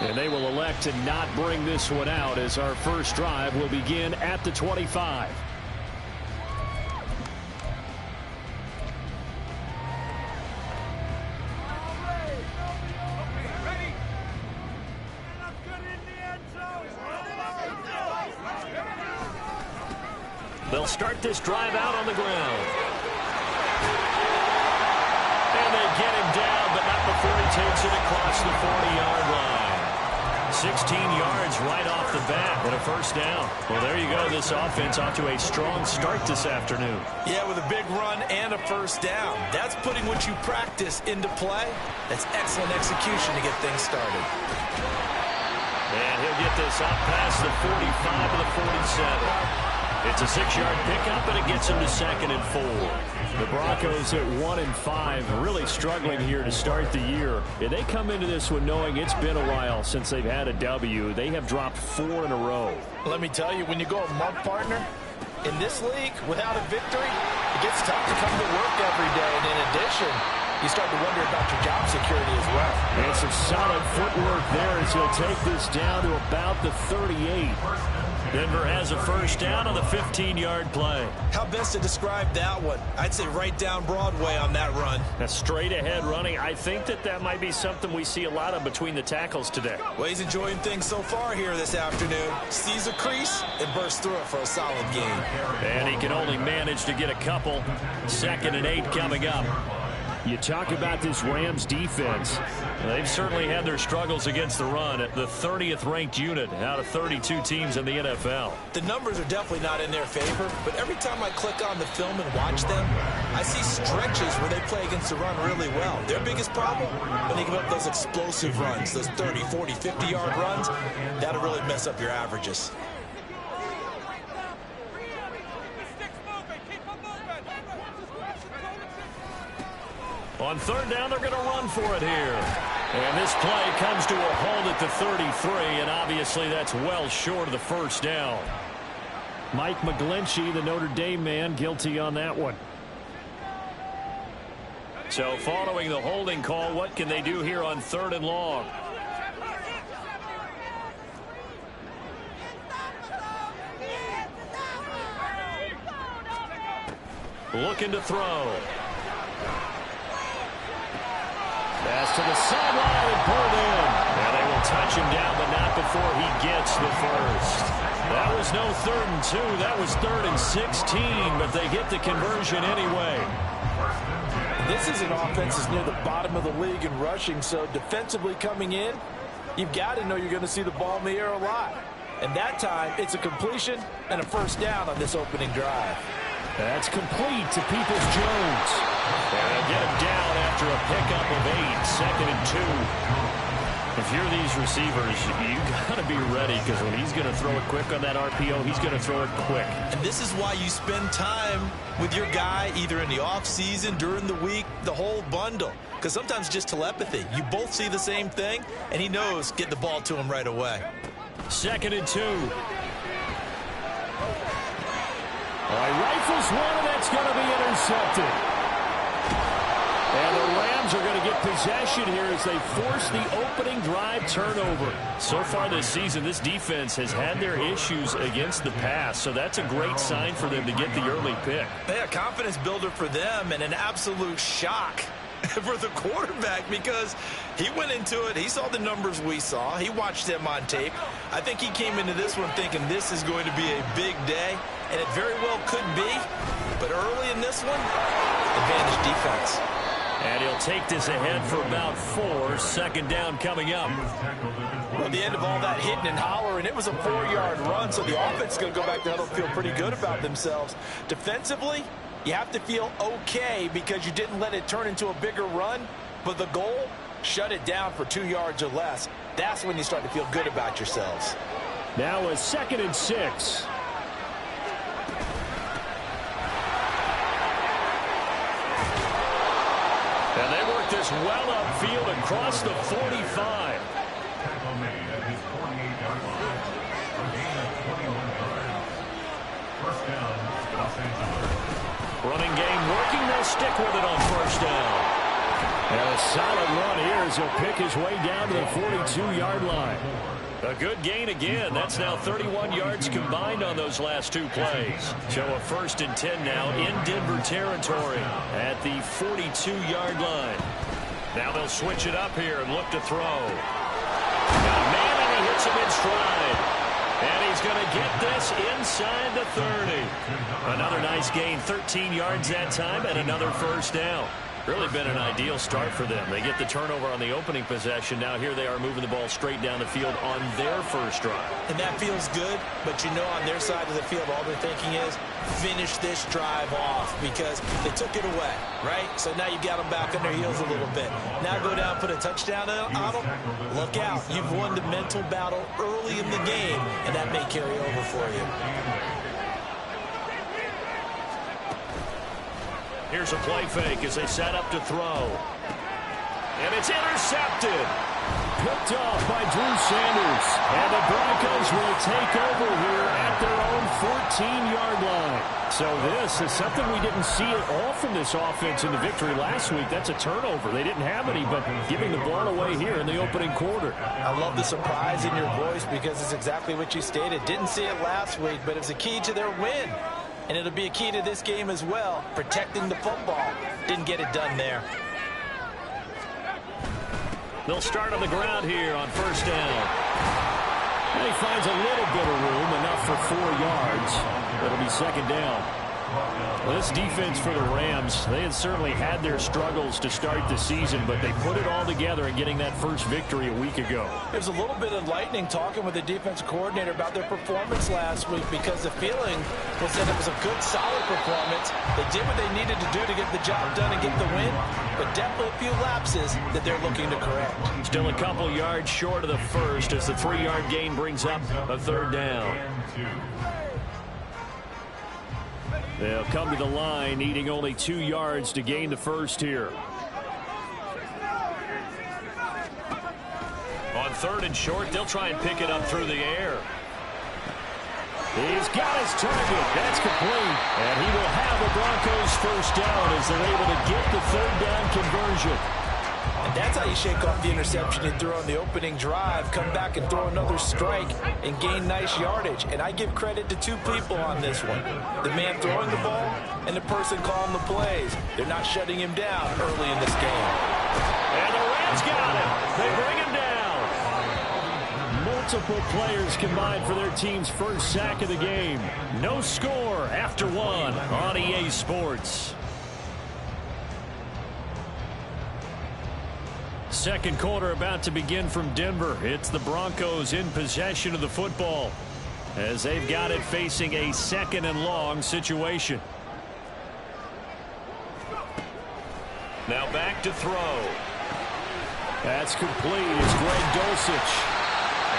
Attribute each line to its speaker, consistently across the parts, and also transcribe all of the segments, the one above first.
Speaker 1: And they will elect to not bring this one out as our first drive will begin at the 25. They'll start this drive out on the ground. And they get him down, but not before he takes it across the 40-yard line. 16 yards right off the bat and a first down. Well, there you go. This offense off to a strong start this afternoon.
Speaker 2: Yeah, with a big run and a first down. That's putting what you practice into play. That's excellent execution to get things started.
Speaker 1: And he'll get this up past the 45 to the 47. It's a 6-yard pickup, and it gets him to 2nd and 4. The Broncos at 1-5, really struggling here to start the year. And they come into this one knowing it's been a while since they've had a W. They have dropped 4 in a row.
Speaker 2: Let me tell you, when you go a month, partner, in this league, without a victory, it gets tough to come to work every day. And in addition, you start to wonder about your job security as well.
Speaker 1: And some solid footwork there as he'll take this down to about the 38. Denver has a first down on the 15-yard play.
Speaker 2: How best to describe that one? I'd say right down Broadway on that run.
Speaker 1: A straight-ahead running. I think that might be something we see a lot of between the tackles today.
Speaker 2: Well, he's enjoying things so far here this afternoon. Sees a crease and bursts through it for a solid gain.
Speaker 1: And he can only manage to get a couple. 2nd and 8 coming up. You talk about this Rams defense. They've certainly had their struggles against the run. The 30th ranked unit out of 32 teams in the NFL.
Speaker 2: The numbers are definitely not in their favor, but every time I click on the film and watch them, I see stretches where they play against the run really well. Their biggest problem, when they give up those explosive runs, those 30, 40, 50-yard runs, that'll really mess up your averages.
Speaker 1: On 3rd down, they're going to run for it here. And this play comes to a halt at the 33, and obviously that's well short of the first down. Mike McGlinchey, the Notre Dame man, guilty on that one. So following the holding call, what can they do here on 3rd and long? Looking to throw. Pass to the sideline and pulled in. And they will touch him down, but not before he gets the first. That was no 3rd and 2. That was 3rd and 16, but they get the conversion anyway.
Speaker 2: This is an offense that's near the bottom of the league in rushing, so defensively coming in, you've got to know you're going to see the ball in the air a lot. And that time, it's a completion and a first down on this opening drive.
Speaker 1: That's complete to Peoples-Jones. And they'll get him down after a pickup of 8, 2nd and 2. If you're these receivers, you got to be ready because when he's going to throw it quick on that RPO, he's going to throw it quick.
Speaker 2: And this is why you spend time with your guy either in the offseason, during the week, the whole bundle. Because sometimes just telepathy. You both see the same thing, and he knows get the ball to him right away.
Speaker 1: 2nd and 2. All right, rifles one, and that's going to be intercepted. And the Rams are going to get possession here as they force the opening drive turnover. So far this season, this defense has had their issues against the pass, so that's a great sign for them to get the early pick.
Speaker 2: Yeah, a confidence builder for them and an absolute shock for the quarterback because he went into it. He saw the numbers we saw. He watched them on tape. I think he came into this one thinking this is going to be a big day, and it very well could be. But early in this one, advantage defense.
Speaker 1: And he'll take this ahead for about 4. 2nd down coming up.
Speaker 2: Well, the end of all that hitting and hollering, it was a 4-yard run, so the offense is going to go back to huddle and feel pretty good about themselves. Defensively, you have to feel okay because you didn't let it turn into a bigger run, but the goal, shut it down for 2 yards or less. That's when you start to feel good about yourselves.
Speaker 1: Now a 2nd and 6. And they work this well upfield across the 45. Running game working. They'll stick with it on 1st down. And a solid run here as he'll pick his way down to the 42-yard line. A good gain again. That's now 31 yards combined on those last two plays. So a 1st and 10 now in Denver territory at the 42-yard line. Now they'll switch it up here and look to throw. Got a man, and he hits him in stride. And he's going to get this inside the 30. Another nice gain, 13 yards that time, and another 1st down. Really been an ideal start for them. They get the turnover on the opening possession. Now here they are moving the ball straight down the field on their first drive.
Speaker 2: And that feels good, but you know on their side of the field all they're thinking is finish this drive off because they took it away, right? So now you got them back on their heels a little bit. Now go down, put a touchdown on them. Look out. You've won the mental battle early in the game, and that may carry over for you.
Speaker 1: Here's a play fake as they set up to throw. And it's intercepted. Picked off by Drew Sanders. And the Broncos will take over here at their own 14-yard line. So this is something we didn't see at all from this offense in the victory last week. That's a turnover. They didn't have any, but giving the ball away here in the opening quarter.
Speaker 2: I love the surprise in your voice because it's exactly what you stated. Didn't see it last week, but it's a key to their win. And it'll be a key to this game as well, protecting the football. Didn't get it done there.
Speaker 1: They'll start on the ground here on 1st down. And he finds a little bit of room, enough for 4 yards. It'll be 2nd down. This defense for the Rams, they had certainly had their struggles to start the season, but they put it all together in getting that first victory a week ago.
Speaker 2: There's a little bit of lightning talking with the defensive coordinator about their performance last week because the feeling was that it was a good, solid performance. They did what they needed to do to get the job done and get the win, but definitely a few lapses that they're looking to correct.
Speaker 1: Still a couple yards short of the first as the 3-yard gain brings up a 3rd down. They'll come to the line, needing only 2 yards to gain the first here. On 3rd and short, they'll try and pick it up through the air. He's got his target. That's complete. And he will have the Broncos 1st down as they're able to get the 3rd down conversion.
Speaker 2: And that's how you shake off the interception you threw on the opening drive, come back and throw another strike and gain nice yardage. And I give credit to 2 people on this one. The man throwing the ball and the person calling the plays. They're not shutting him down early in this game.
Speaker 1: And the Rams got him. They bring him down. Multiple players combined for their team's first sack of the game. No score after 1 on EA Sports. Second quarter about to begin from Denver. It's the Broncos in possession of the football as they've got it facing a 2nd and long situation. Now back to throw. That's complete. It's Greg Dulcich.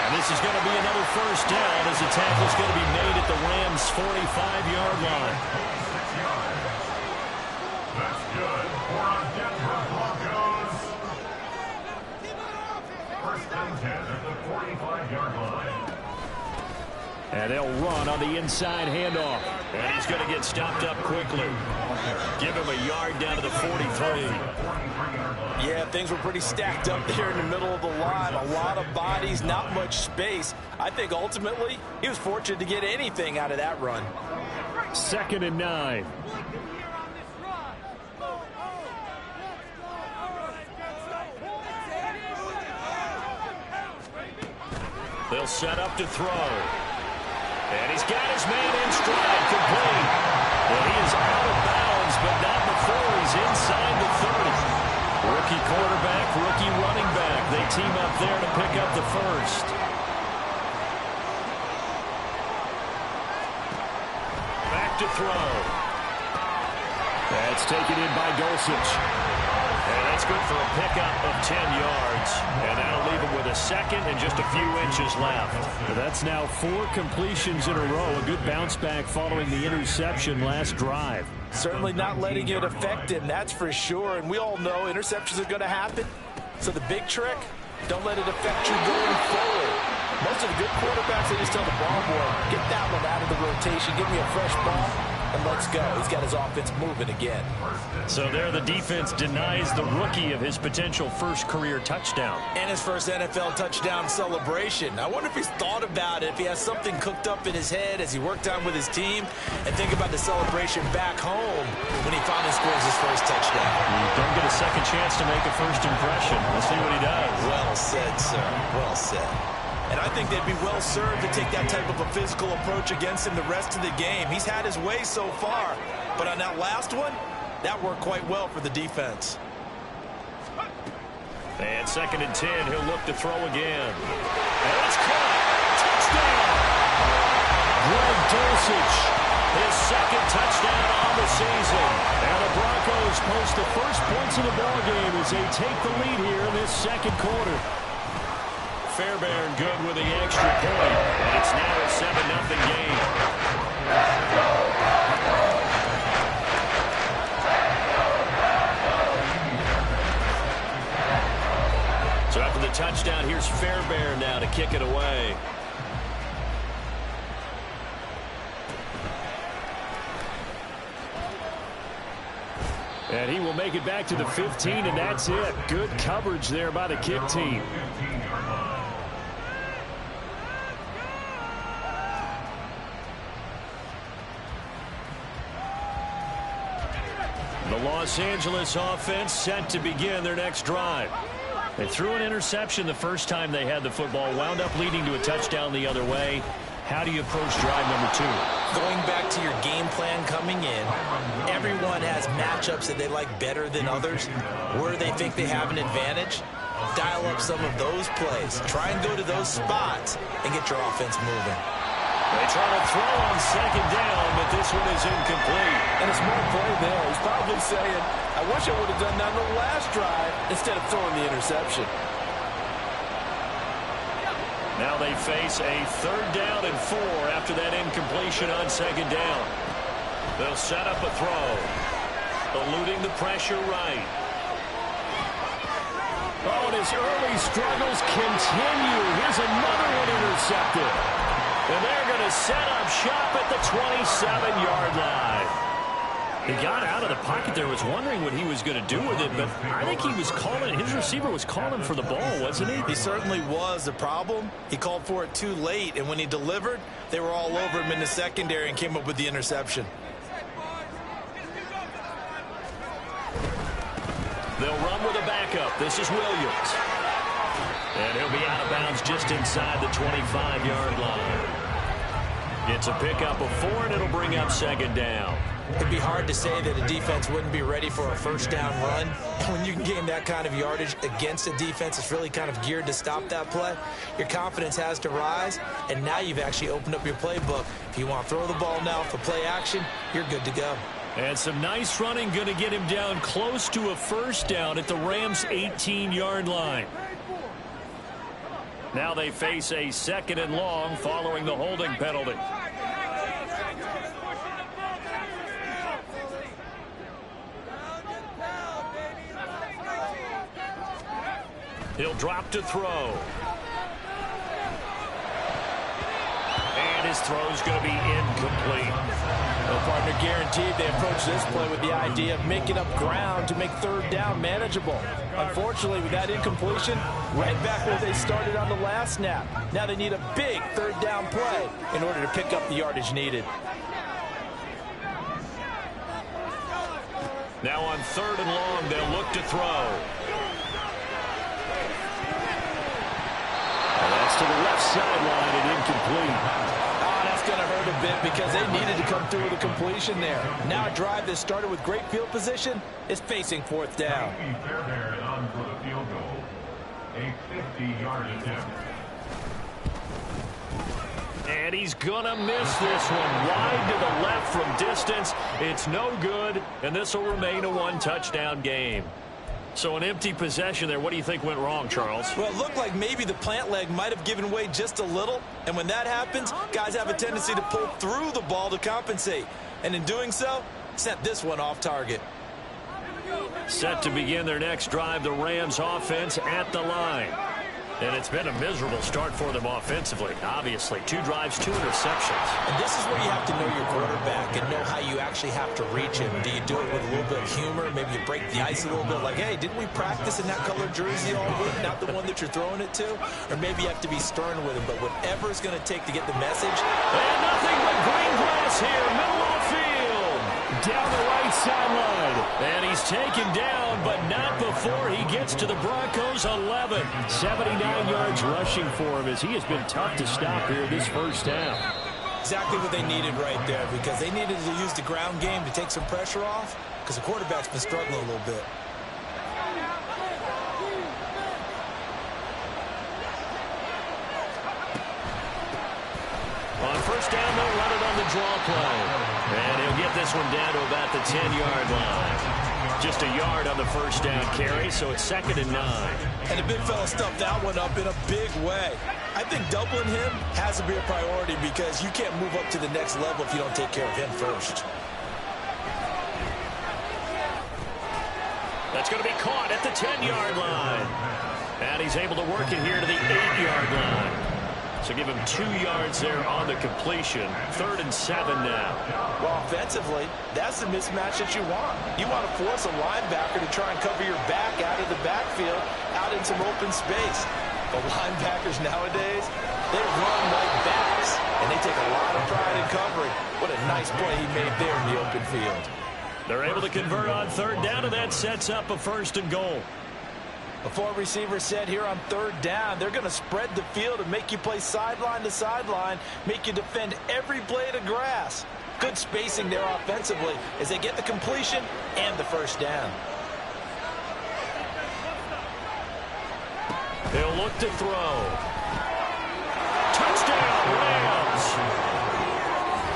Speaker 1: And this is going to be another 1st down as the tackle's going to be made at the Rams' 45-yard line.
Speaker 3: That's good for a Denver Broncos. 1st and 10 at the 45-yard line.
Speaker 1: And they'll run on the inside handoff. And he's going to get stopped up quickly. Give him a yard down to the 43.
Speaker 2: Yeah, things were pretty stacked up there in the middle of the line. A lot of bodies, not much space. I think ultimately he was fortunate to get anything out of that run.
Speaker 1: 2nd and 9. They'll set up to throw. And he's got his man in stride, complete. Well, he is out of bounds, but not before he's inside the 30. Rookie quarterback, rookie running back. They team up there to pick up the first. Back to throw. That's taken in by Dulcich. And that's good for a pickup of 10 yards. And that'll leave him with a 2nd and just a few inches left. That's now 4 completions in a row. A good bounce back following the interception last drive.
Speaker 2: Certainly not letting it affect him, that's for sure. And we all know interceptions are going to happen. So the big trick, don't let it affect you going forward. Most of the good quarterbacks, they just tell the ball boy, get that one out of the rotation, give me a fresh ball, and let's go. He's got his offense moving again.
Speaker 1: So there the defense denies the rookie of his potential first career touchdown.
Speaker 2: And his first NFL touchdown celebration. I wonder if he's thought about it, if he has something cooked up in his head as he worked on with his team, and think about the celebration back home when he finally scores his first touchdown.
Speaker 1: You don't get a second chance to make a first impression. Let's see what he does. Well
Speaker 2: said, sir. Well said. And I think they'd be well served to take that type of a physical approach against him the rest of the game. He's had his way so far, but on that last one, that worked quite well for the defense.
Speaker 1: And 2nd and 10, he'll look to throw again. And it's caught. Touchdown! Greg Dulcich, his 2nd touchdown on the season. And the Broncos post the first points of the ballgame as they take the lead here in this 2nd quarter. Fairbairn good with the extra point, and it's now a 7-0 game. So after the touchdown, here's Fairbairn now to kick it away. And he will make it back to the 15, and that's it. Good coverage there by the kick team. The Los Angeles offense set to begin their next drive. They threw an interception the first time they had the football, wound up leading to a touchdown the other way. How do you approach drive number 2?
Speaker 2: Going back to your game plan coming in, everyone has matchups that they like better than others. Where they think they have an advantage, dial up some of those plays. Try and go to those spots and get your offense moving.
Speaker 1: They try to throw on 2nd down, but this one is incomplete.
Speaker 4: And a smart play there. He's probably saying, I wish I would have done that on the last drive instead of throwing the interception.
Speaker 1: Now they face a 3rd down and 4 after that incompletion on 2nd down. They'll set up a throw. Eluding the pressure right. Oh, and his early struggles continue. Here's another one intercepted. And they're going to set up shop at the 27-yard line. He got out of the pocket there, was wondering what he was going to do with it, but I think he was calling, his receiver was calling for the ball, wasn't he?
Speaker 2: He certainly was. The problem, he called for it too late, and when he delivered, they were all over him in the secondary and came up with the interception.
Speaker 1: They'll run with a backup. This is Williams. And he'll be out of bounds just inside the 25-yard line. It's a pickup of 4, and it'll bring up 2nd down.
Speaker 2: It'd be hard to say that a defense wouldn't be ready for a first down run. When you can gain that kind of yardage against a defense that's really kind of geared to stop that play, your confidence has to rise, and now you've actually opened up your playbook. If you want to throw the ball now for play action, you're good to go.
Speaker 1: And some nice running going to get him down close to a first down at the Rams' 18-yard line. Now they face a 2nd and long following the holding penalty. He'll drop to throw. And his throw's going to be incomplete.
Speaker 4: Well, partner, guaranteed they approach this play with the idea of making up ground to make 3rd down manageable. Unfortunately, with that incompletion, right back where they started on the last snap. Now they need a big 3rd down play in order to pick up the yardage needed.
Speaker 1: Now on 3rd and long, they'll look to throw. And that's to the left sideline and incomplete.
Speaker 4: Oh, that's going to hurt a bit because they needed to come through with a completion there. Now a drive that started with great field position is facing 4th down.
Speaker 3: Fairbairn on for the field goal. A 50-yard attempt.
Speaker 1: And he's going to miss this one. Wide to the left from distance. It's no good, and this will remain a 1-touchdown game. So an empty possession there. What do you think went wrong, Charles?
Speaker 2: Well, it looked like maybe the plant leg might have given way just a little. And when that happens, guys have a tendency to pull through the ball to compensate. And in doing so, sent this one off target.
Speaker 1: Set to begin their next drive, the Rams offense at the line. And it's been a miserable start for them offensively. Obviously, 2 drives, 2 interceptions.
Speaker 2: And this is where you have to know your quarterback and know how you actually have to reach him. Do you do it with a little bit of humor? Maybe you break the ice a little bit like, hey, didn't we practice in that colored jersey all week, not the one that you're throwing it to? Or maybe you have to be stern with him. But whatever it's going to take to get the message.
Speaker 1: And nothing but green grass here, middle of the field. Down the right sideline. And he's taken down, but not before he gets to the Broncos' 11. 79 yards rushing for him as he has been tough to stop here this first down.
Speaker 2: Exactly what they needed right there, because they needed to use the ground game to take some pressure off, because the quarterback's been struggling a little bit.
Speaker 1: On first down, they'll run it on the draw play. And he'll get this one down to about the 10-yard line. Just a yard on the first down carry, so it's 2nd and 9.
Speaker 2: And the big fella stuffed that one up in a big way. I think doubling him has to be a priority, because you can't move up to the next level if you don't take care of him first.
Speaker 1: That's going to be caught at the 10-yard line. And he's able to work it here to the 8-yard line. So give him 2 yards there on the completion. 3rd and 7 now.
Speaker 2: Well, offensively, that's the mismatch that you want. You want to force a linebacker to try and cover your back out of the backfield, out in some open space. But linebackers nowadays, they run like backs, and they take a lot of pride in covering. What a nice play he made there in the open field.
Speaker 1: They're able to convert on 3rd down, and that sets up a 1st and goal.
Speaker 2: The 4 receivers said here on 3rd down, they're going to spread the field and make you play sideline to sideline, make you defend every blade of grass. Good spacing there offensively as they get the completion and the 1st down.
Speaker 1: He'll look to throw. Touchdown, Rams.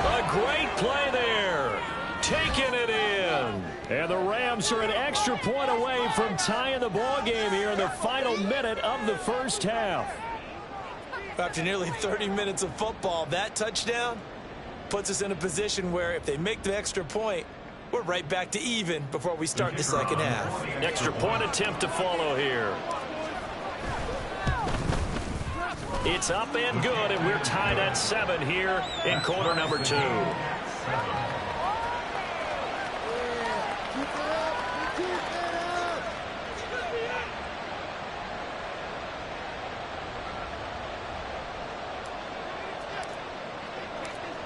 Speaker 1: A great play there. Taking it in. And the Rams are an extra point away from tying the ball game here in the final minute of the first half.
Speaker 2: After nearly 30 minutes of football, that touchdown puts us in a position where if they make the extra point, we're right back to even before we start the second half.
Speaker 1: Extra point attempt to follow here. It's up and good, and we're tied at 7 here in quarter number 2.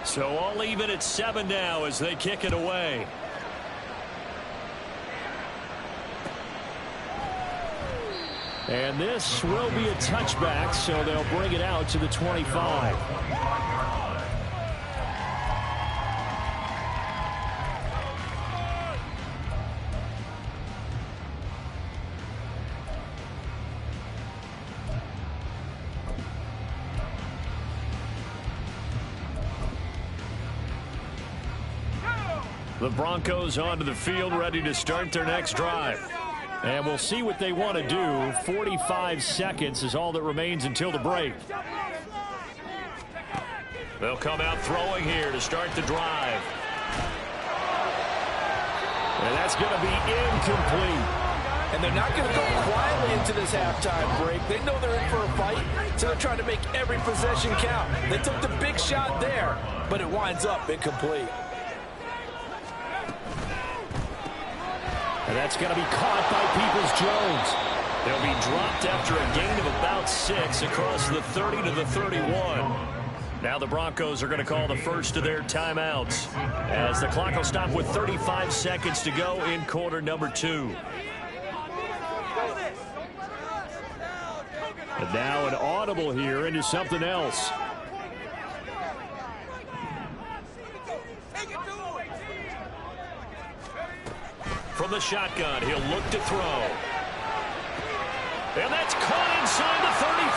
Speaker 1: So all even at 7 now as they kick it away. And this will be a touchback, so they'll bring it out to the 25. The Broncos onto the field, ready to start their next drive. And we'll see what they want to do. 45 seconds is all that remains until the break. They'll come out throwing here to start the drive. And that's going to be incomplete.
Speaker 4: And they're not going to go quietly into this halftime break. They know they're in for a fight, so they're trying to make every possession count. They took the big shot there, but it winds up incomplete.
Speaker 1: And that's going to be caught by Peoples-Jones. They'll be dropped after a gain of about 6 across the 30 to the 31. Now the Broncos are going to call the first of their timeouts as the clock will stop with 35 seconds to go in quarter number 2. And now an audible here into something else. From the shotgun, he'll look to throw. And that's caught inside the 35.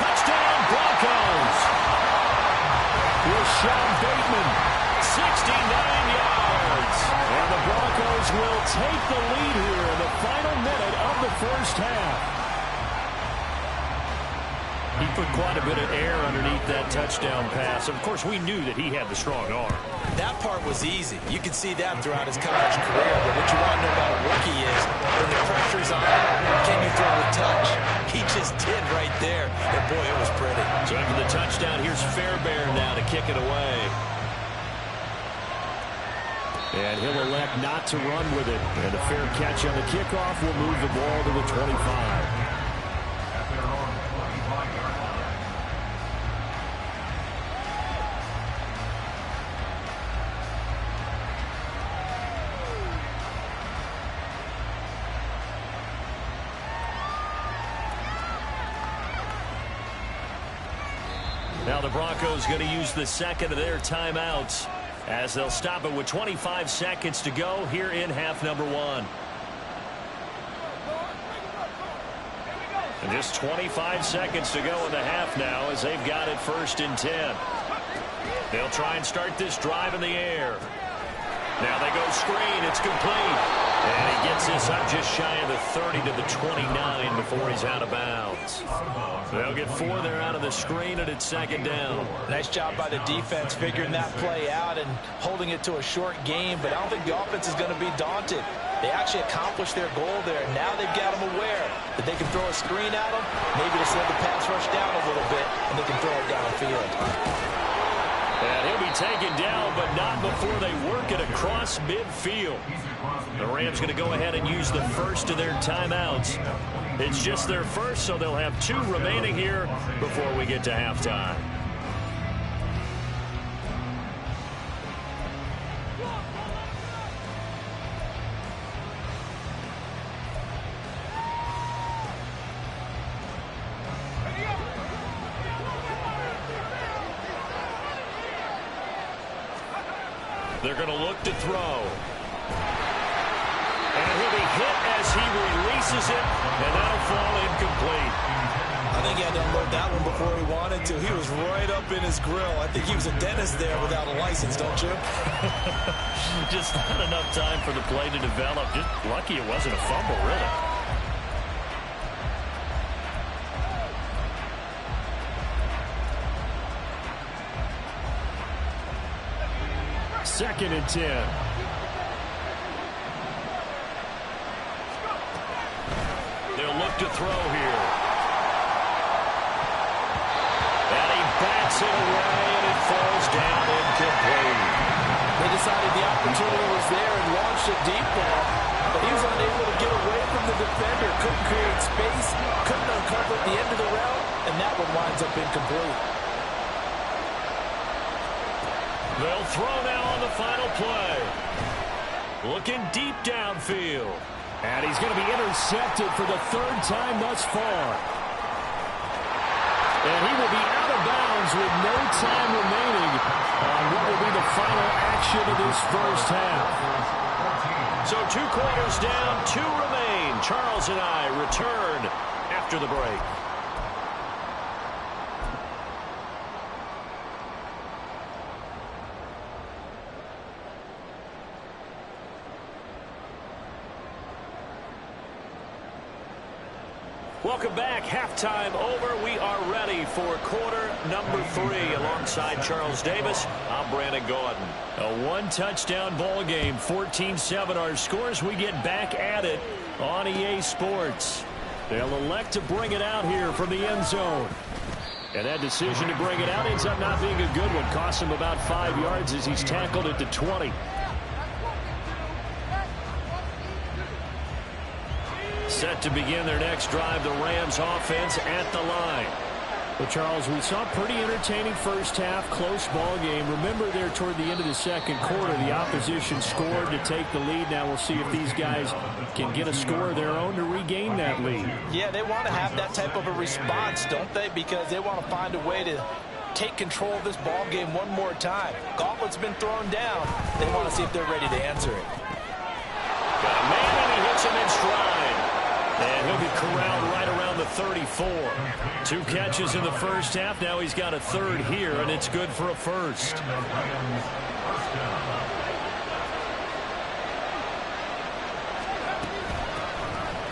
Speaker 1: Touchdown, Broncos. Rashad Bateman, 69 yards. And the Broncos will take the lead here in the final minute of the first half. He put quite a bit of air underneath that touchdown pass. Of course, we knew that he had the strong arm.
Speaker 2: that part was easy. You can see that throughout his college career. But what you want to know about a rookie is when the pressure's on, can you throw a touch? He just did right there. And, boy, it was pretty.
Speaker 1: So after the touchdown, here's Fairbairn now to kick it away. And he'll elect not to run with it. And a fair catch on the kickoff will move the ball to the 25. Now the Broncos going to use the second of their timeouts as they'll stop it with 25 seconds to go here in half number one. And just 25 seconds to go in the half now as they've got it 1st and 10. They'll try and start this drive in the air. Now they go screen. It's complete. And he gets this up just shy of the 30 to the 29 before he's out of bounds. They'll get 4 there out of the screen, and it's 2nd down.
Speaker 4: Nice job by the defense figuring that play out and holding it to a short game, but I don't think the offense is going to be daunted. They actually accomplished their goal there. Now they've got them aware that they can throw a screen at them, maybe to slow the pass rush down a little bit, and they can throw it downfield.
Speaker 1: And he'll be taken down, but not before they work it across midfield. The Rams going to go ahead and use the first of their timeouts. It's just their first, so they'll have 2 remaining here before we get to halftime. They're going to look to throw. And he'll be hit as he releases it, and that'll fall incomplete.
Speaker 2: I think he had to unload that one before he wanted to. He was right up in his grill. I think he was a dentist there without a license, don't you?
Speaker 1: Just not enough time for the play to develop. Just lucky it wasn't a fumble, really. Second and 10. They'll look to throw here. And he bats it away, and it falls down incomplete.
Speaker 4: They decided the opportunity was there and launched a deep ball, but he was unable to get away from the defender. Couldn't create space, couldn't uncover at the end of the route, and that one winds up incomplete.
Speaker 1: They'll throw now on the final play. Looking deep downfield. And he's going to be intercepted for the 3rd time thus far. And he will be out of bounds with no time remaining on what will be the final action of this first half. So 2 quarters down, 2 remain. Charles and I return after the break. Welcome back. Halftime over. We are ready for quarter number 3. Alongside Charles Davis, I'm Brandon Gordon. A 1-touchdown ball game, 14-7 our scores. We get back at it on EA Sports. They'll elect to bring it out here from the end zone. And that decision to bring it out ends up not being a good one. Costs him about 5 yards as he's tackled at the 20. Set to begin their next drive, the Rams offense at the line. Well, Charles, we saw a pretty entertaining first half, close ball game. Remember there toward the end of the second quarter, the opposition scored to take the lead. Now we'll see if these guys can get a score of their own to regain that lead.
Speaker 4: Yeah, they want to have that type of a response, don't they? Because they want to find a way to take control of this ball game one more time. Gauntlet's been thrown down. They want to see if they're ready to answer it.
Speaker 1: Got a man, and he hits him in stride. And he'll be corralled right around the 34. 2 catches in the first half. Now he's got a 3rd here, and it's good for a first.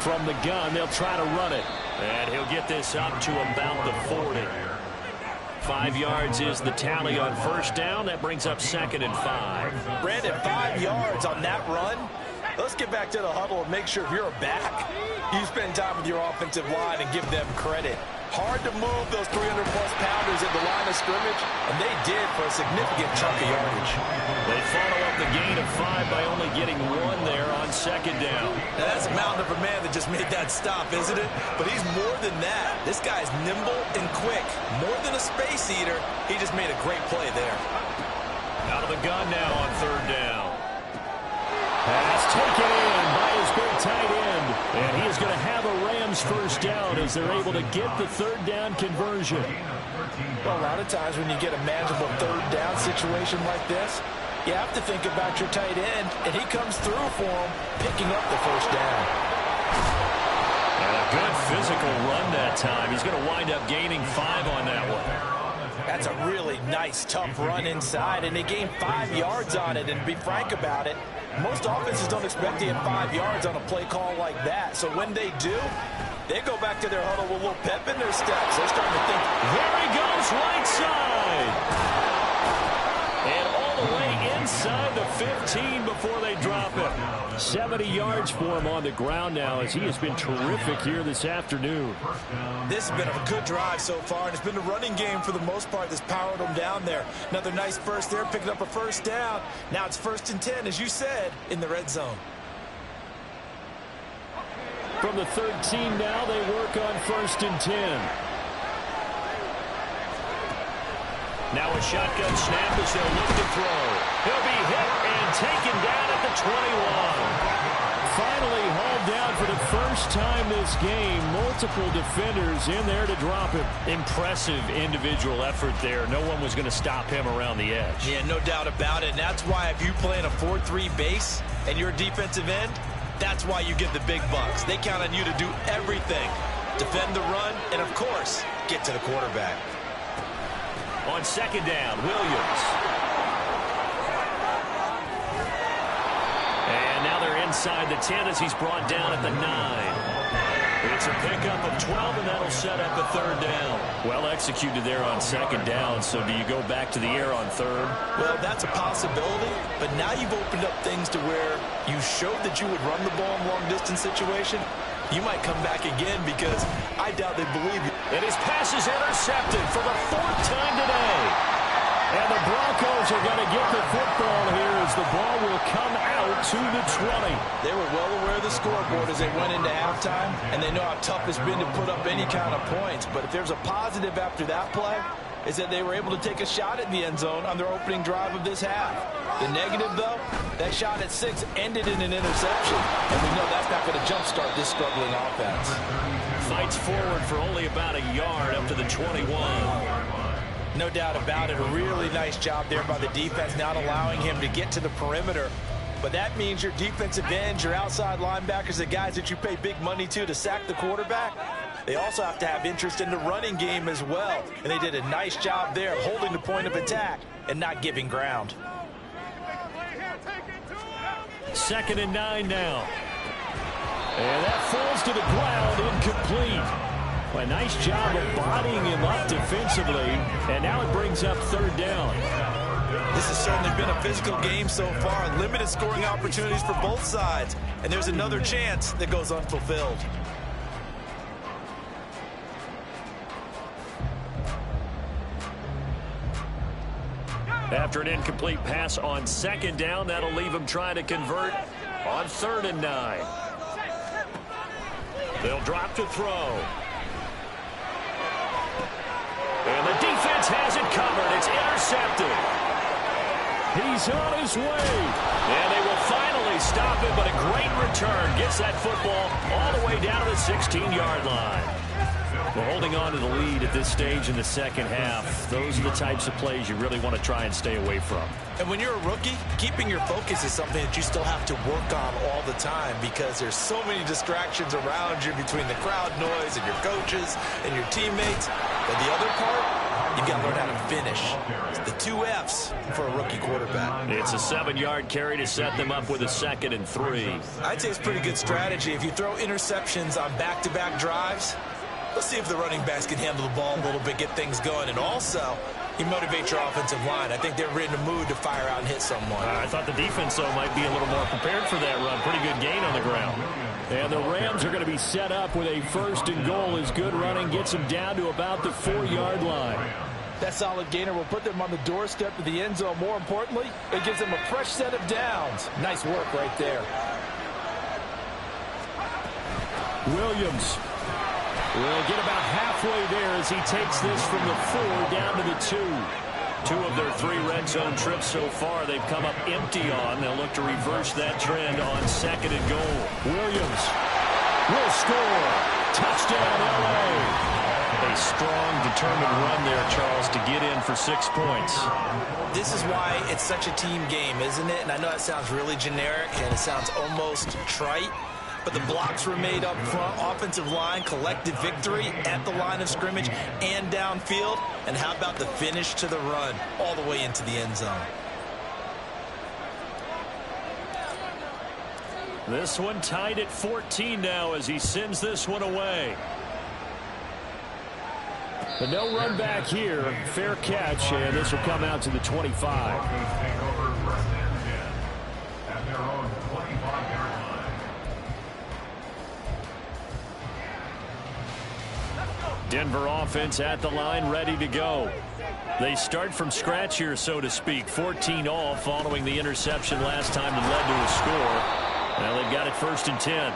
Speaker 1: From the gun, they'll try to run it. And he'll get this up to about the 40. 5 yards is the tally on first down. That brings up 2nd and 5.
Speaker 4: Brandon, 5 yards on that run. Let's get back to the huddle and make sure if you're a back, you spend time with your offensive line and give them credit. Hard to move those 300-plus pounders at the line of scrimmage, and they did for a significant chunk of yardage.
Speaker 1: They follow up the gain of 5 by only getting 1 there on 2nd down.
Speaker 2: Now that's a mountain of a man that just made that stop, isn't it? But he's more than that. This guy's nimble and quick. More than a space eater, he just made a great play there.
Speaker 1: Out of the gun now on 3rd down. Pass taken in by his big tight end. And he is going to have a Rams first down as they're able to get the 3rd down conversion.
Speaker 4: Well, a lot of times when you get a manageable 3rd down situation like this, you have to think about your tight end, and he comes through for him, picking up the first down.
Speaker 1: And a good physical run that time. He's going to wind up gaining 5 on that one.
Speaker 4: That's a really nice, tough run inside, and they gained 5 yards on it. And to be frank about it, most offenses don't expect to get 5 yards on a play call like that. So when they do, they go back to their huddle with a little pep in their steps. They're starting to think,
Speaker 1: there he goes, right side. And all the way inside the 15 before they drop it. 70 yards for him on the ground now as he has been terrific here this afternoon.
Speaker 2: This has been a good drive so far, and it's been a running game for the most part that's powered them down there. Another nice burst there, picking up a first down. Now it's 1st and 10, as you said, in the red zone.
Speaker 1: From the 13 now, they work on 1st and 10. Now a shotgun snap as they'll look to throw. He'll be hit and taken down at the 21. Finally hauled down for the first time this game. Multiple defenders in there to drop him. Impressive individual effort there. No one was going to stop him around the edge.
Speaker 2: Yeah, no doubt about it. And that's why if you play in a 4-3 base and you're a defensive end, that's why you get the big bucks. They count on you to do everything. Defend the run and, of course, get to the quarterback.
Speaker 1: On 2nd down, Williams. And now they're inside the 10 as he's brought down at the 9. It's a pickup of 12, and that'll set up a 3rd down. Well executed there on 2nd down, so do you go back to the air on 3rd?
Speaker 2: Well, that's a possibility, but now you've opened up things to where you showed that you would run the ball in long-distance situation. You might come back again because I doubt they believe you.
Speaker 1: And his pass is intercepted for the 4th time today. And the Broncos are going to get the football here as the ball will come out to the 20.
Speaker 2: They were well aware of the scoreboard as they went into halftime, and they know how tough it's been to put up any kind of points. But if there's a positive after that play, is that they were able to take a shot at the end zone on their opening drive of this half. The negative, though, that shot at 6 ended in an interception, and we know that's not going to jumpstart this struggling offense.
Speaker 1: Fights forward for only about a yard up to the 21.
Speaker 4: No doubt about it. A really nice job there by the defense, not allowing him to get to the perimeter. But that means your defensive ends, your outside linebackers, the guys that you pay big money to sack the quarterback, they also have to have interest in the running game as well. And they did a nice job there holding the point of attack and not giving ground.
Speaker 1: 2nd and 9 now. And that falls to the ground, incomplete. A nice job of bodying him up defensively, and now it brings up 3rd down.
Speaker 2: This has certainly been a physical game so far. Limited scoring opportunities for both sides, and there's another chance that goes unfulfilled.
Speaker 1: After an incomplete pass on 2nd down, that'll leave him trying to convert on 3rd and 9. They'll drop to throw. And the defense has it covered. It's intercepted. He's on his way. And they will finally stop him, but a great return. Gets that football all the way down to the 16-yard line. We're holding on to the lead at this stage in the 2nd half. Those are the types of plays you really want to try and stay away from.
Speaker 2: And when you're a rookie, keeping your focus is something that you still have to work on all the time because there's so many distractions around you between the crowd noise and your coaches and your teammates. But the other part, you got to learn how to finish. It's the 2 F's for a rookie quarterback.
Speaker 1: It's a 7-yard carry to set them up with a 2nd and 3.
Speaker 2: I'd say it's pretty good strategy. If you throw interceptions on back-to-back drives, Let's see if the running backs can handle the ball a little bit, get things going. And also, you motivate your offensive line. I think they're in the mood to fire out and hit someone.
Speaker 1: I thought the defense, though, might be a little more prepared for that run. Pretty good gain on the ground. And the Rams are going to be set up with a 1st and goal as good running gets them down to about the 4-yard line.
Speaker 4: That solid gainer will put them on the doorstep of the end zone. More importantly, it gives them a fresh set of downs. Nice work right there.
Speaker 1: Williams will get about halfway there as he takes this from the 4 down to the 2. 2 of their 3 red zone trips so far they've come up empty on. They'll look to reverse that trend on 2nd and goal. Williams will score. Touchdown, L.A. A strong, determined run there, Charles, to get in for 6 points.
Speaker 2: This is why it's such a team game, isn't it? And I know that sounds really generic and it sounds almost trite. But the blocks were made up front, offensive line, collective victory at the line of scrimmage and downfield. And how about the finish to the run all the way into the end zone?
Speaker 1: This one tied at 14 now as he sends this one away. But no run back here. Fair catch, and this will come out to the 25.
Speaker 3: Broncos take over 1st and 10 at their own 25-yard line.
Speaker 1: Denver offense at the line, ready to go. They start from scratch here, so to speak. 14 all following the interception last time that led to a score. Well, they've got it 1st and 10.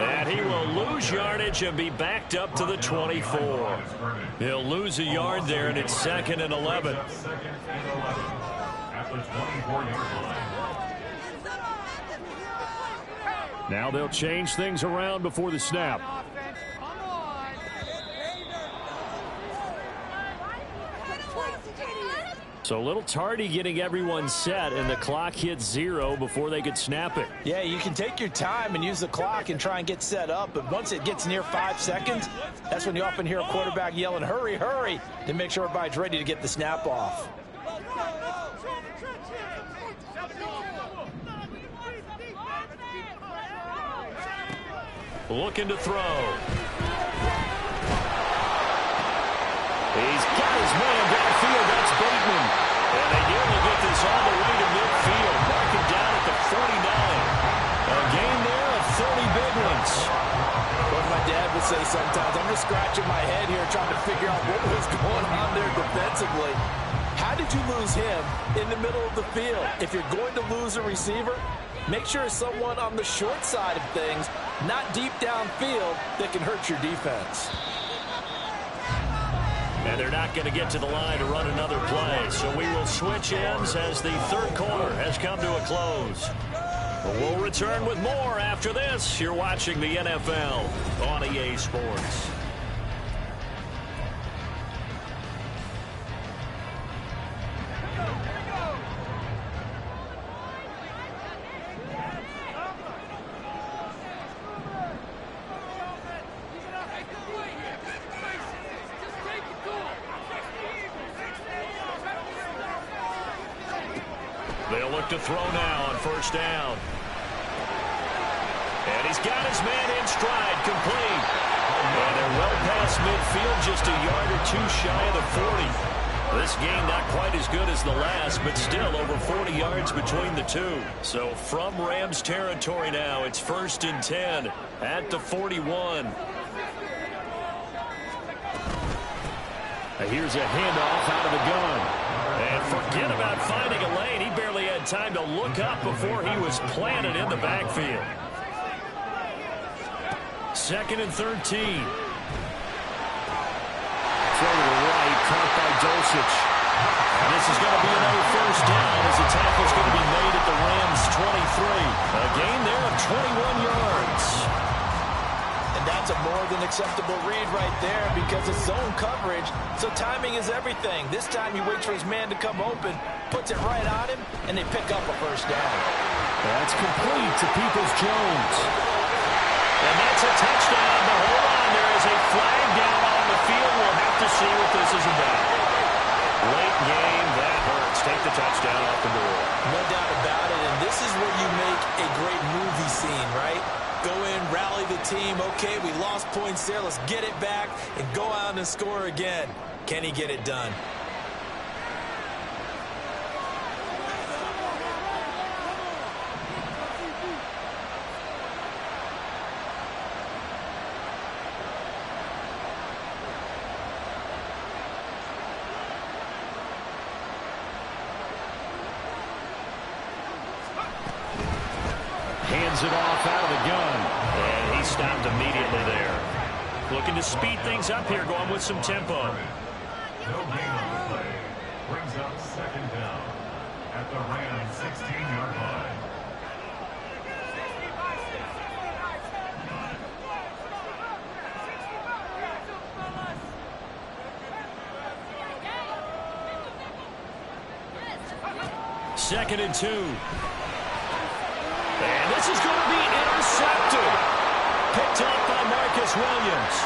Speaker 1: And he will lose yardage and be backed up to the 24. He'll lose a yard there, and it's 2nd and 11.
Speaker 3: At the 24-yard line.
Speaker 1: Now they'll change things around before the snap. So a little tardy getting everyone set, and the clock hits 0 before they could snap it.
Speaker 4: Yeah, you can take your time and use the clock and try and get set up, but once it gets near 5 seconds, that's when you often hear a quarterback yelling, hurry, hurry, to make sure everybody's ready to get the snap off.
Speaker 1: Looking to throw. He's got his man downfield. That's Bateman. And they nearly get this all the way to midfield. Mark him down at the 49. A gain there of 30 big ones.
Speaker 4: What my dad would say sometimes, I'm just scratching my head here trying to figure out what was going on there defensively. How did you lose him in the middle of the field? If you're going to lose a receiver, make sure it's someone on the short side of things, not deep downfield, that can hurt your defense.
Speaker 1: And they're not going to get to the line to run another play. So we will switch ends as the 3rd quarter has come to a close. We'll return with more after this. You're watching the NFL on EA Sports. They'll look to throw now on 1st down. And he's got his man in stride, complete. And they're well past midfield, just a yard or 2 shy of the 40. This game not quite as good as the last, but still over 40 yards between the two. So from Rams territory now, it's 1st and 10 at the 41. Here's a handoff out of the gun. And forget about finding a lane. He barely had time to look up before he was planted in the backfield. 2nd and 13. Throw to the right, caught by Dulcich. And this is going to be another 1st down as the tackle's going to be made at the Rams 23. A gain there of 21 yards.
Speaker 4: And that's a more than acceptable read right there because it's zone coverage, so timing is everything. This time he waits for his man to come open, puts it right on him, and they pick up a 1st down.
Speaker 1: That's complete to Peoples-Jones. And that's a touchdown, but hold on, there is a flag down on the field. We'll have to see what this is about. Late game, that hurts. Take the touchdown off the board.
Speaker 2: No doubt about it, and this is where you make a great movie scene, right? Go in, rally the team, okay, we lost points there. Let's get it back and go out and score again. Can he get it done?
Speaker 1: Hands it off out of the gun. And he stopped immediately there. Looking to speed things up here, going with some tempo.
Speaker 3: No gain on the play. Brings up second down at the Rams 16-yard line.
Speaker 1: Second and 2. And this is going to be intercepted. Picked up by Marcus Williams.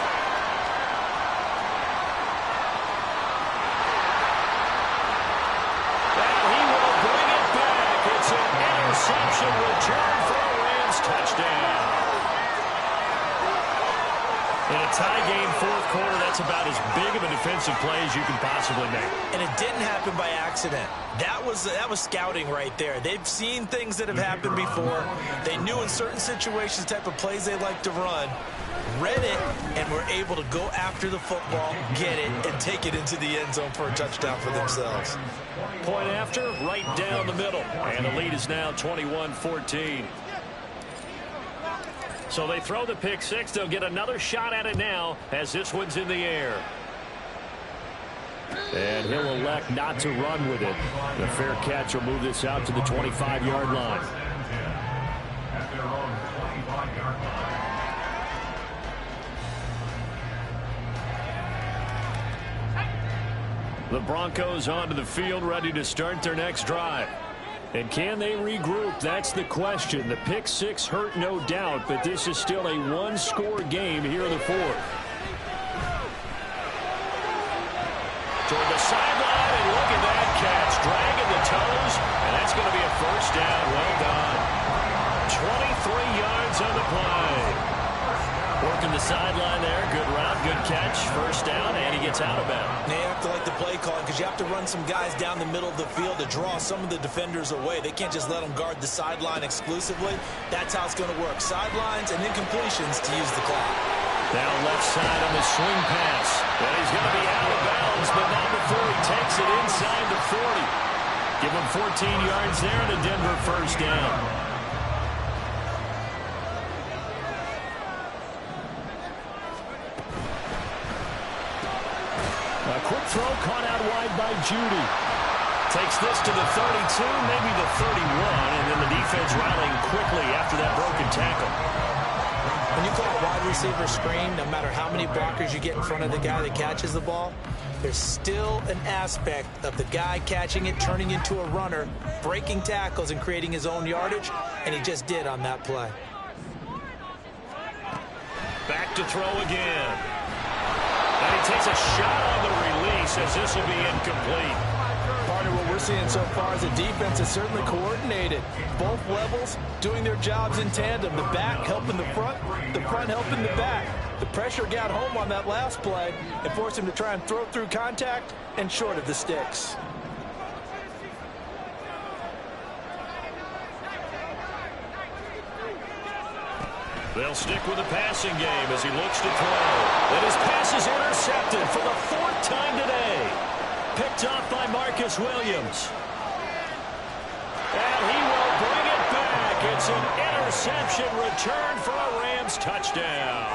Speaker 1: And he will bring it back. It's an interception return for a Rams touchdown. In a tie game, fourth quarter, that's about as big of a defensive play as you can possibly make.
Speaker 2: And it didn't happen by accident. That was scouting right there. They've seen things that have happened before. They knew in certain situations the type of plays they like to run, read it, and were able to go after the football, get it, and take it into the end zone for a touchdown for themselves.
Speaker 1: Point after, right down the middle. And the lead is now 21-14. So they throw the pick six. They'll get another shot at it now as this one's in the air. And he'll elect not to run with it. The fair catch will move this out to the 25-yard line.
Speaker 3: At their own 25-yard line.
Speaker 1: The Broncos onto the field, ready to start their next drive. And can they regroup? That's the question. The pick six hurt, no doubt, but this is still a one-score game here in the fourth. Toward the sideline, and look at that catch. Dragging the toes, and that's going to be a first down. Well done. 23 yards on the play. Working the sideline there. Good route, good catch. First down, and he gets out of bounds.
Speaker 2: Now you have to like the play calling because you have to run some guys down the middle of the field to draw some of the defenders away. They can't just let them guard the sideline exclusively. That's how it's going to work. Sidelines and incompletions to use the clock.
Speaker 1: Now left side on the swing pass. And he's going to be out of bounds, but not before he takes it inside the 40. Give him 14 yards there and a Denver first down. A quick throw caught out wide by Judy. Takes this to the 32, maybe the 31, and then the defense rallying quickly after that broken tackle.
Speaker 2: When you call a wide receiver screen, no matter how many blockers you get in front of the guy that catches the ball, there's still an aspect of the guy catching it, turning into a runner, breaking tackles and creating his own yardage, and he just did on that play.
Speaker 1: Back to throw again. And he takes a shot on the release as this will be incomplete.
Speaker 4: Partner, what we're seeing so far is the defense is certainly coordinated. Both levels doing their jobs in tandem. The back helping the front helping the back. The pressure got home on that last play and forced him to try and throw through contact and short of the sticks.
Speaker 1: They'll stick with the passing game as he looks to throw. And his pass is intercepted for the fourth time today. Picked off by Marcus Williams. And he will bring it back. It's an interception return for a Rams touchdown.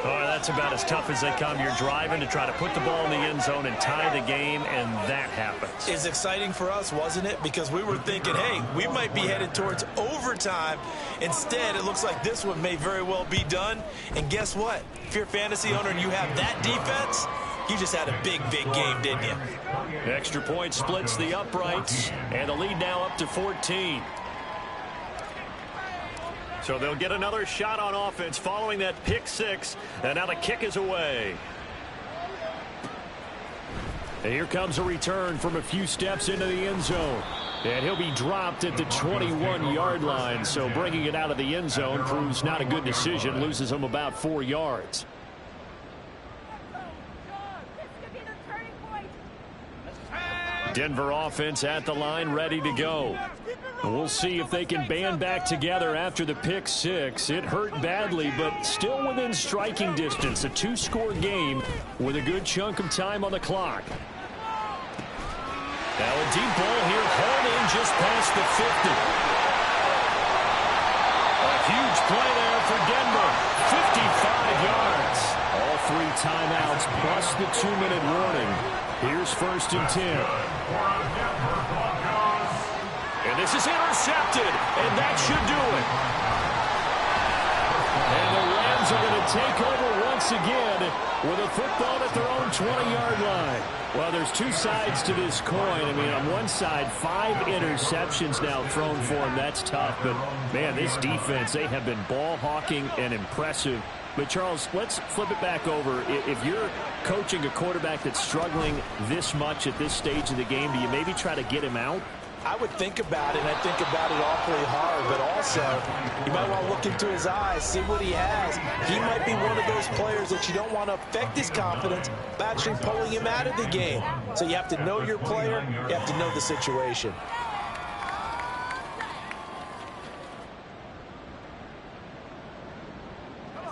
Speaker 1: Oh, that's about as tough as they come. You're driving to try to put the ball in the end zone and tie the game, and that happens.
Speaker 2: It's exciting for us, wasn't it? Because we were thinking, hey, we might be headed towards overtime. Instead, it looks like this one may very well be done. And guess what? If you're a fantasy owner and you have that defense, you just had a big, big game, didn't you?
Speaker 1: Extra point splits the uprights, and the lead now up to 14. So they'll get another shot on offense following that pick six, and now the kick is away. And here comes a return from a few steps into the end zone. And he'll be dropped at the 21-yard line. So bringing it out of the end zone proves not a good decision. Loses him about 4 yards. Denver offense at the line, ready to go. We'll see if they can band back together after the pick six. It hurt badly, but still within striking distance. A 2-score game with a good chunk of time on the clock. Now a deep ball here, hauled in just past the 50. A huge play there for Denver. 55 yards. All 3 timeouts plus the 2-minute warning. Here's 1st and 10. And this is intercepted, and that should do it. And the Rams are going to take over once again with a football at their own 20-yard line. Well, there's 2 sides to this coin. I mean, on one side, 5 interceptions now thrown for him. That's tough. But, man, this defense, they have been ball hawking and impressive. But, Charles, let's flip it back over. If you're coaching a quarterback that's struggling this much at this stage of the game, do you maybe try to get him out?
Speaker 4: I would think about it, and I think about it awfully hard, but also you might want to look into his eyes, see what he has. He might be one of those players that you don't want to affect his confidence by actually pulling him out of the game. So you have to know your player, you have to know the situation.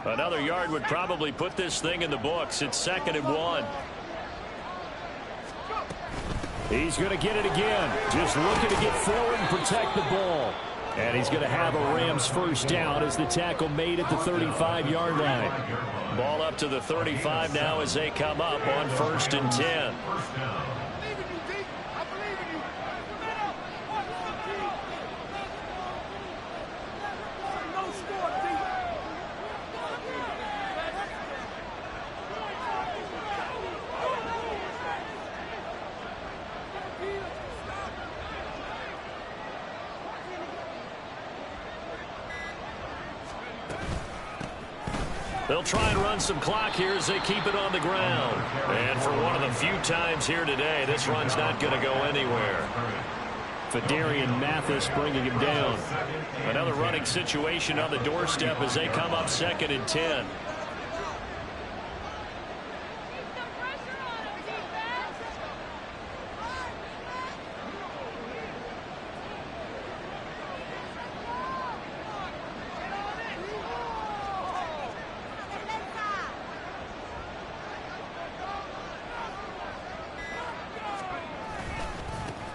Speaker 1: Another yard would probably put this thing in the books. It's 2nd and 1. He's going to get it again. Just looking to get forward and protect the ball. And he's going to have a Rams first down as the tackle made at the 35-yard line. Ball up to the 35 now as they come up on 1st and 10. They'll try and run some clock here as they keep it on the ground. And for one of the few times here today, this run's not going to go anywhere. Phidarian Mathis bringing him down. Another running situation on the doorstep as they come up 2nd and 10.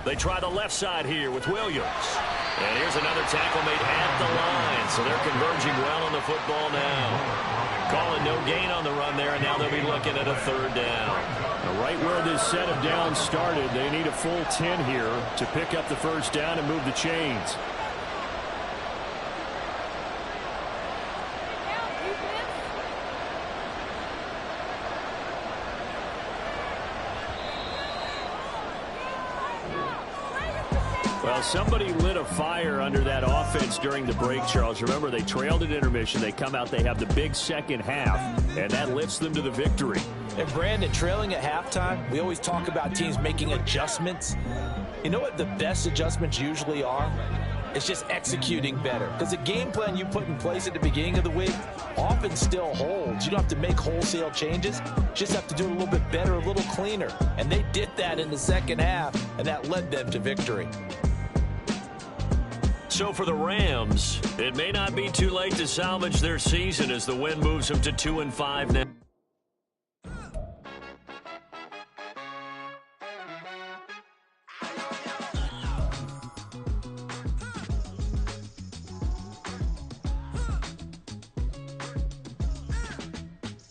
Speaker 1: They try the left side here with Williams. And here's another tackle made at the line. So they're converging well on the football now. Calling no gain on the run there, and now they'll be looking at a 3rd down. Now right where this set of downs started, they need a full 10 here to pick up the 1st down and move the chains. Well, somebody lit a fire under that offense during the break, Charles. Remember, they trailed at intermission. They come out, they have the big second half, and that lifts them to the victory.
Speaker 4: And, Brandon, trailing at halftime, we always talk about teams making adjustments. You know what the best adjustments usually are? It's just executing better. Because the game plan you put in place at the beginning of the week often still holds. You don't have to make wholesale changes. You just have to do it a little bit better, a little cleaner. And they did that in the second half, and that led them to victory.
Speaker 1: So for the Rams, it may not be too late to salvage their season as the win moves them to 2-5 now.